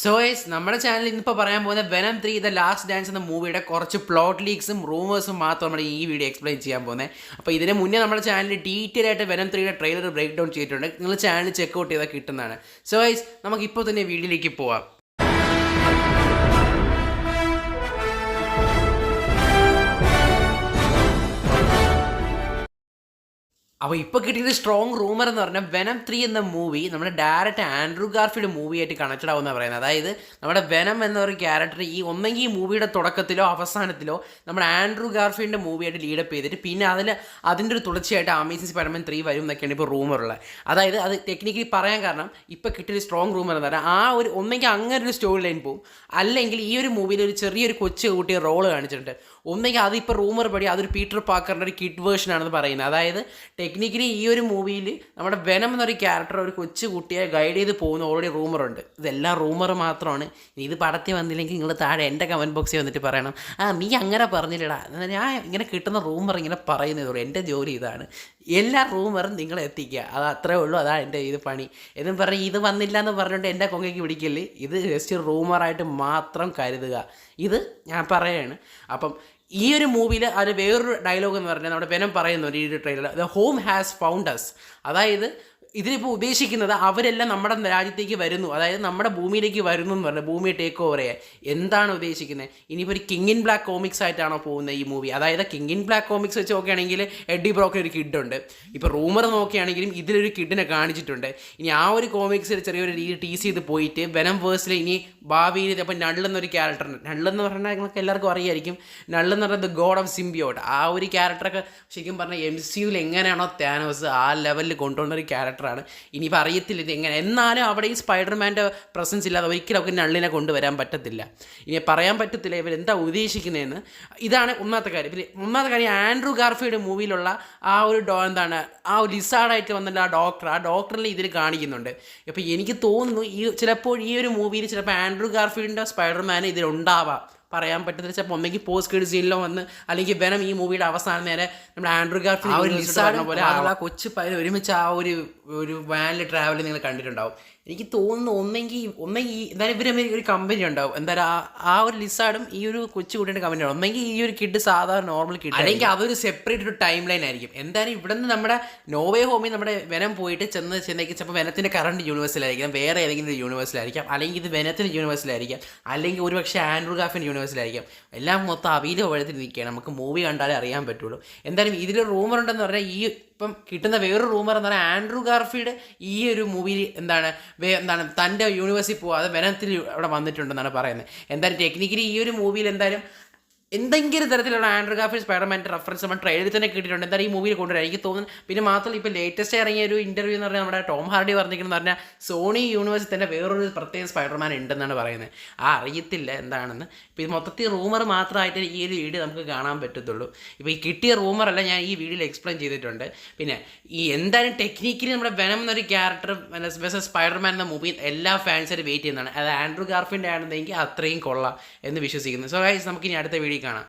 So guys നമ്മുടെ ചാനലിൽ ഇന്നിപ്പോൾ പറയാൻ പോകുന്ന വെനം 3 ദ ലാസ്റ്റ് ഡാൻസ് എന്ന മൂവിയുടെ കുറച്ച് പ്ലോട്ട് ലീക്സും റൂമേഴ്സും മാത്രം നമ്മൾ ഈ വീഡിയോ എക്സ്പ്ലെയിൻ ചെയ്യാൻ പോകുന്നത്. അപ്പോൾ ഇതിന് മുന്നേ നമ്മുടെ ചാനലിൽ ഡീറ്റെയിൽ ആയിട്ട് വെനം 3യുടെ ട്രെയിലർ ബ്രേക്ക് ഡൗൺ ചെയ്തിട്ടുണ്ട്. നിങ്ങൾ ചാനൽ ചെക്കൗട്ട് ചെയ്താൽ കിട്ടുന്നതാണ്. സോ ഗൈസ് നമുക്ക് ഇപ്പോൾ തന്നെ വീഡിയോയിലേക്ക് പോവാം. അപ്പോൾ ഇപ്പോൾ കിട്ടിയത് സ്ട്രോങ് റൂമർ എന്ന് പറഞ്ഞാൽ വെനം 3 എന്ന മൂവി നമ്മുടെ ഡയറക്റ്റ് ആൻഡ്രൂ ഗാർഫീൽഡ് മൂവിയായിട്ട് കണക്റ്റഡ് ആവുമെന്ന് പറയുന്നത്. അതായത് നമ്മുടെ വെനം എന്നൊരു ക്യാരക്ടർ ഒന്നെങ്കിൽ ഈ മൂവിയുടെ തുടക്കത്തിലോ അവസാനത്തിലോ നമ്മുടെ ആൻഡ്രൂ ഗാർഫീൽഡിൻ്റെ മൂവിയായിട്ട് ലീഡപ്പ് ചെയ്തിട്ട് പിന്നെ അതിൻ്റെ ഒരു തുടർച്ചയായിട്ട് അമേസിംഗ് സ്പൈഡർമാൻ 3 വരും എന്നൊക്കെയാണ് ഇപ്പോൾ റൂമറുള്ളത്. അതായത് അത് ടെക്നിക്കലി പറയാൻ കാരണം ഇപ്പോൾ കിട്ടിയൊരു സ്ട്രോങ് റൂമർ എന്ന് പറഞ്ഞാൽ ഒന്നെങ്കിൽ അങ്ങനെ ഒരു സ്റ്റോറി ലൈൻ പോകും, അല്ലെങ്കിൽ ഈ ഒരു മൂവിയിൽ ഒരു ചെറിയൊരു കൊച്ചു കൂട്ടിയ റോള് കാണിച്ചിട്ടുണ്ട്. ഒന്നെങ്കിൽ അതിപ്പോൾ റൂമർ പടി അതൊരു പീറ്റർ പാക്കറിൻ്റെ ഒരു കിഡ് വേർഷൻ ആണെന്ന് പറയുന്നത്. അതായത് ടെക്നിക്കലി ഈ ഒരു മൂവിയിൽ നമ്മുടെ വെനം എന്നൊരു ക്യാരക്ടർ ഒരു കൊച്ചു കുട്ടിയെ ഗൈഡ് ചെയ്ത് പോകുന്ന ഓൾറെഡി റൂമറുണ്ട്. ഇതെല്ലാം റൂമർ മാത്രമാണ്. ഇത് പടത്തിൽ വന്നില്ലെങ്കിൽ നിങ്ങൾ താഴെ എൻ്റെ കമൻറ്റ് ബോക്സിൽ വന്നിട്ട് പറയണം, നീ അങ്ങനെ പറഞ്ഞില്ലടാ, ഞാൻ ഇങ്ങനെ കിട്ടുന്ന റൂമർ ഇങ്ങനെ പറയുന്നതോളൂ. എൻ്റെ ജോലി ഇതാണ്, എല്ലാ റൂമറും നിങ്ങൾ എത്തിക്കുക, അത് അത്രേ ഉള്ളൂ, അതാണ് എൻ്റെ ഇത് പണി എന്നും പറഞ്ഞ് ഇത് വന്നില്ല എന്ന് പറഞ്ഞുകൊണ്ട് എൻ്റെ കൊങ്ങയ്ക്ക് പിടിക്കല്. ഇത് ജസ്റ്റ് റൂമറായിട്ട് മാത്രം കരുതുക, ഇത് ഞാൻ പറയുകയാണ്. അപ്പം ഈ ഒരു മൂവിയിൽ അത് വേറൊരു ഡയലോഗ് എന്ന് പറഞ്ഞാൽ നമ്മുടെ വെനം പറയുന്നു ഈ ഒരു trailer, the home has found us. അതായത് ഇതിലിപ്പോൾ ഉദ്ദേശിക്കുന്നത് അവരെല്ലാം നമ്മുടെ രാജ്യത്തേക്ക് വരുന്നു, അതായത് നമ്മുടെ ഭൂമിയിലേക്ക് വരുന്നു എന്ന് പറഞ്ഞാൽ ഭൂമിയെ ടേക്ക് ഓവർ ചെയ്യാൻ. എന്താണ് ഉദ്ദേശിക്കുന്നത്? ഇനിയിപ്പോൾ ഒരു കിങ് ഇൻ ബ്ലാക്ക് കോമിക്സ് ആയിട്ടാണോ പോകുന്നത് ഈ മൂവി? അതായത് കിങ് ഇൻ ബ്ലാക്ക് കോമിക്സ് വെച്ച് നോക്കുകയാണെങ്കിൽ എഡ്ഡി ബ്രോക്കിന് ഒരു കിഡുണ്ട്. ഇപ്പോൾ റൂമർ നോക്കുകയാണെങ്കിലും ഇതിലൊരു കിഡിനെ കാണിച്ചിട്ടുണ്ട്. ഇനി ആ ഒരു കോമിക്സിൽ ചെറിയൊരു രീതി ടീസ് ചെയ്ത് പോയിട്ട് വെനം വേഴ്സിൽ ഇനി ഭാവിയിൽ അപ്പോൾ നള്ളെന്നൊരു ക്യാരക്ടറുണ്ട്. നള്ളെന്ന് പറഞ്ഞാൽ നിങ്ങൾക്ക് എല്ലാവർക്കും അറിയായിരിക്കും. നള്ളെന്ന് പറഞ്ഞാൽ ദ ഗോഡ് ഓഫ് സിംബിയോട്ട്. ആ ഒരു ക്യാരക്ടറൊക്കെ ശരിക്കും പറഞ്ഞാൽ MCUവിൽ എങ്ങനെയാണോ താനോസ് ആ ലെവലിൽ കൊണ്ടുവന്നൊരു ക്യാരക്ടറാണ്. ഇനിയിപ്പോൾ അറിയത്തില്ല ഇത് എങ്ങനെ, എന്നാലും അവിടെ ഈ സ്പൈഡർമാൻ്റെ പ്രസൻസ് ഇല്ലാതെ ഒരിക്കലും അവർക്ക് നള്ളിനെ കൊണ്ടുവരാൻ പറ്റത്തില്ല. ഇനി പറയാൻ പറ്റത്തില്ല ഇവരെന്താ ഉദ്ദേശിക്കുന്നതെന്ന്. ഇതാണ് ഒന്നാമത്തെ കാര്യം. പിന്നെ ഒന്നാമത്തെ കാര്യം, ആൻഡ്രൂ ഗാർഫീൽഡ് മൂവിയിലുള്ള ആ ഒരു ആ ഒരു ലിസാർഡായിട്ട് വന്നിട്ട് ആ ഡോക്ടറിനെ ഇതിൽ കാണിക്കുന്നുണ്ട്. അപ്പോൾ എനിക്ക് തോന്നുന്നു ചിലപ്പോൾ ഈ ഒരു മൂവിയിൽ ചിലപ്പോൾ ആൻഡ്രൂ ഗാർഫീൽഡിൻ്റെ സ്പൈഡർമാൻ ഇതിലുണ്ടാവാം, പറയാൻ പറ്റുന്നില്ല. ചിലപ്പോൾ ഒന്നെങ്കിൽ പോസ്റ്റ് ക്രെഡിറ്റ് സീനിലോ വന്ന്, അല്ലെങ്കിൽ വെനം ഈ മൂവിയുടെ അവസാനം നേരെ നമ്മുടെ ആൻഡ്രൂ ഗാർഫീൽഡ് പറഞ്ഞ പോലെ ആ കൊച്ചു പയ്യൻ ഒരുമിച്ച് ആ ഒരു വാനിൽ ട്രാവൽ നിങ്ങൾ കണ്ടിട്ടുണ്ടാവും. എനിക്ക് തോന്നുന്നു ഒന്നെങ്കിൽ എന്തായാലും ഇവർ ഒരു കമ്പനി ഉണ്ടാവും, എന്തായാലും ആ ഒരു ലിസാർഡും ഈ ഒരു കൊച്ചു കുട്ടിയുടെ കമ്പനി ഉണ്ടാവും. ഒന്നെങ്കിൽ ഈ ഒരു കിഡ് സാധാരണ നോർമൽ കിഡ്, അല്ലെങ്കിൽ അതൊരു സെപ്പറേറ്റ് ഒരു ടൈം ലൈൻ ആയിരിക്കും. എന്തായാലും ഇവിടെ നിന്ന് നമ്മുടെ നോവേ ഹോമിൽ നമ്മുടെ വെനം പോയിട്ട് ചെന്നേക്ക് ചിലപ്പോൾ വെനത്തിൻ്റെ കറണ്ട് യൂണിവേഴ്സിലായിരിക്കാം, വേറെ ഏതെങ്കിലും ഒരു യൂണിവേഴ്സിലായിരിക്കാം, അല്ലെങ്കിൽ ഇത് വെനത്തിൻ്റെ യൂണിവേഴ്സിലായിരിക്കാം, അല്ലെങ്കിൽ ഒരു പക്ഷേ ആൻഡ്രൂ ഗാർഫീൽഡ് യൂണിവേഴ്സിലായിരിക്കും. എല്ലാം മൊത്തം അവിയിലെ വഴത്തിൽ നിൽക്കുകയാണ്. നമുക്ക് മൂവി കണ്ടാലേ അറിയാൻ പറ്റുള്ളൂ. എന്തായാലും ഇതിൽ റൂമർ ഉണ്ടെന്ന് പറഞ്ഞാൽ ഇപ്പം കിട്ടുന്ന വേറൊരു റൂമർ എന്ന് പറഞ്ഞാൽ ആൻഡ്രൂ ഗാർഫീൽഡ് ഈ ഒരു മൂവിയിൽ എന്താണ് തൻ്റെ യൂണിവേഴ്സിൽ പോകാതെ വെനത്തിൽ അവിടെ വന്നിട്ടുണ്ടെന്നാണ് പറയുന്നത്. എന്തായാലും ടെക്നിക്കലി ഈ ഒരു മൂവിയിൽ എന്തായാലും എന്തെങ്കിലും തരത്തിലുള്ള ആൻഡ്രൂ ഗാർഫീൽഡ് സ്പൈഡർമാൻ്റെ റെഫറൻസ് നമ്മൾ ട്രെയിലറിൽ തന്നെ കിട്ടിയിട്ടുണ്ട്. എന്തായാലും ഈ മൂവിയിൽ കൊണ്ടുവരാൻ എനിക്ക് തോന്നുന്നു. പിന്നെ മാത്രമല്ല ഇപ്പോൾ ലേറ്റസ്റ്റ് ഇറങ്ങിയ ഒരു ഇൻ്റർവ്യൂ എന്ന് പറഞ്ഞാൽ നമ്മുടെ ടോം ഹാർഡി പറഞ്ഞിരിക്കുന്നത് പറഞ്ഞാൽ സോണി യൂണിവേഴ്സിൽ തന്നെ വേറൊരു പ്രത്യേക സ്പൈഡർമാൻ ഉണ്ടെന്നാണ് പറയുന്നത്. അറിയത്തില്ല എന്താണെന്ന്. ഇപ്പോൾ ഇത് മൊത്തത്തിൽ റൂമർ മാത്രമായിട്ട് ഈ ഒരു വീഡിയോ നമുക്ക് കാണാൻ പറ്റത്തുള്ളൂ. ഇപ്പോൾ ഈ കിട്ടിയ റൂമറല്ല ഞാൻ ഈ വീഡിയോയിൽ എക്സ്പ്ലെയിൻ ചെയ്തിട്ടുണ്ട്. പിന്നെ എന്തായാലും ടെക്നിക്കലി നമ്മുടെ വെനം എന്നൊരു ക്യാരക്ടർ സ്പൈഡർമാൻ എന്ന മൂവി എല്ലാ ഫാൻസായിട്ട് വെയിറ്റ് ചെയ്യുന്നതാണ്. അത് ആൻഡ്രൂ ഗാർഫീൽഡ് ആണെന്നെങ്കിൽ അത്രയും കൊള്ളാം എന്ന് വിശ്വസിക്കുന്നു. സോ ഗൈസ്, നമുക്കിനി അടുത്ത വീഡിയോ കാണാം.